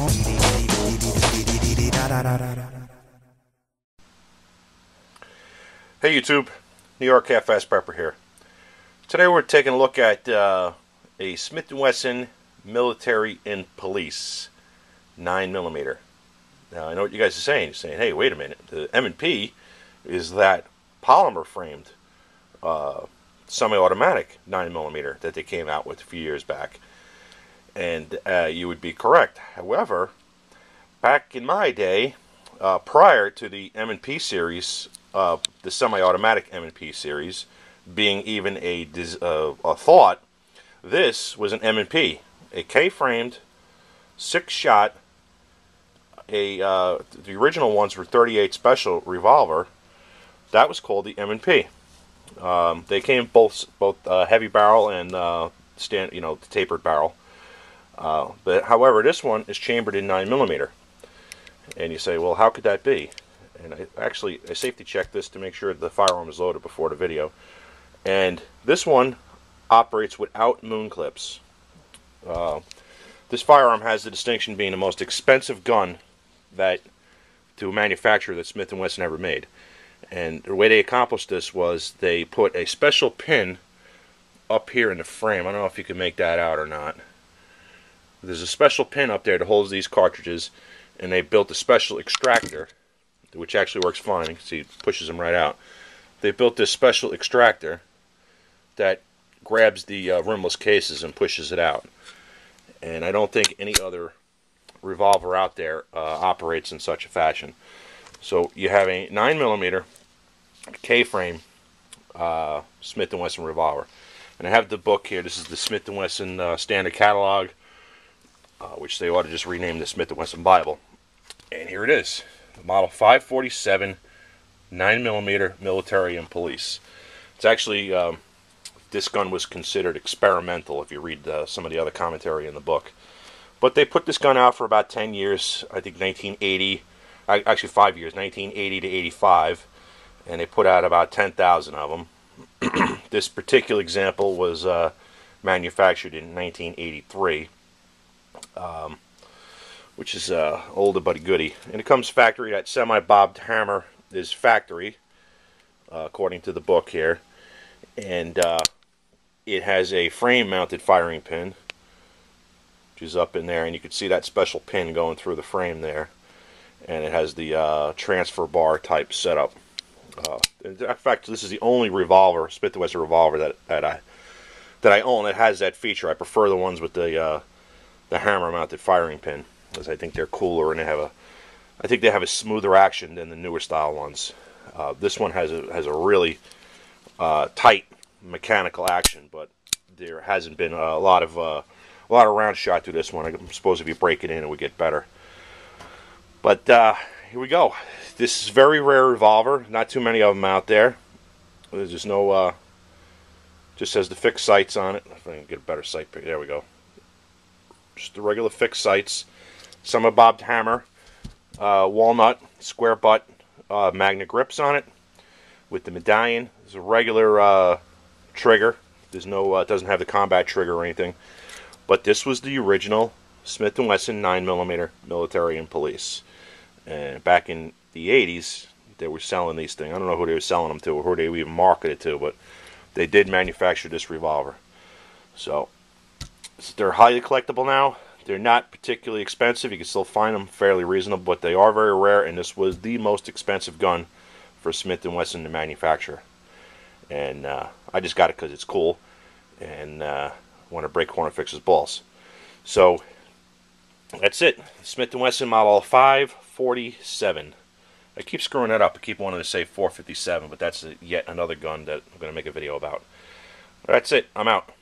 Hey YouTube, New York Half-Fast Prepper here. Today we're taking a look at a Smith Wesson Military and Police 9mm. Now I know what you guys are saying. You're saying, hey, wait a minute, the M&P is that polymer framed semi-automatic 9mm that they came out with a few years back. And you would be correct. However, back in my day, prior to the M&P series, the semi-automatic M&P series being even a thought, this was an M&P, a K-framed, 6-shot. The original ones were 38 special revolver. That was called the M&P. They came both heavy barrel and the tapered barrel. But however, this one is chambered in 9mm. And you say, well, how could that be? And I safety checked this to make sure the firearm is loaded before the video. And this one operates without moon clips. This firearm has the distinction of being the most expensive gun to manufacture that Smith & Wesson ever made. And the way they accomplished this was they put a special pin up here in the frame. I don't know if you can make that out or not. There's a special pin up there that holds these cartridges, and they built a special extractor, which actually works fine. You can see it pushes them right out. They built this special extractor that grabs the rimless cases and pushes it out. And I don't think any other revolver out there operates in such a fashion. So you have a 9mm K-frame Smith & Wesson revolver. And I have the book here. This is the Smith & Wesson standard catalog, which they ought to just rename the Smith & Wesson Bible. And here it is. Model 547 9mm military and police. It's actually, this gun was considered experimental if you read some of the other commentary in the book. But they put this gun out for about 10 years, I think 1980, actually 5 years, 1980 to 85, and they put out about 10,000 of them. This particular example was manufactured in 1983. Which is older but a goodie. And it comes factory. That semi-bobbed hammer is factory, according to the book here. And it has a frame-mounted firing pin, which is up in there. And you can see that special pin going through the frame there. And it has the transfer bar type setup. In fact, this is the only revolver, Smith & Wesson revolver that I own that has that feature. I prefer the ones with the hammer-mounted firing pin, because I think they're cooler and I think they have a smoother action than the newer style ones. This one has a really tight mechanical action, but there hasn't been a lot of rounds shot through this one. I suppose if you break it in, it would get better. But here we go. This is a very rare revolver. Not too many of them out there. There's just no. Just has the fixed sights on it. If I can get a better sight pick, there we go. Just the regular fixed sights. Semi-bobbed hammer, walnut, square butt, magnet grips on it with the medallion. There's a regular trigger. There's no, it doesn't have the combat trigger or anything. But this was the original Smith & Wesson 9mm military and police. And back in the 80s, they were selling these things. I don't know who they were selling them to or who they even marketed to, but they did manufacture this revolver. So they're highly collectible now. They're not particularly expensive. You can still find them fairly reasonable, but they are very rare, and this was the most expensive gun for Smith & Wesson to manufacture. And I just got it because it's cool, and want to break corner fixer's balls. So that's it. Smith & Wesson model 547. I keep screwing that up. I keep wanting to say 457, but that's yet another gun that I'm going to make a video about. That's it. I'm out.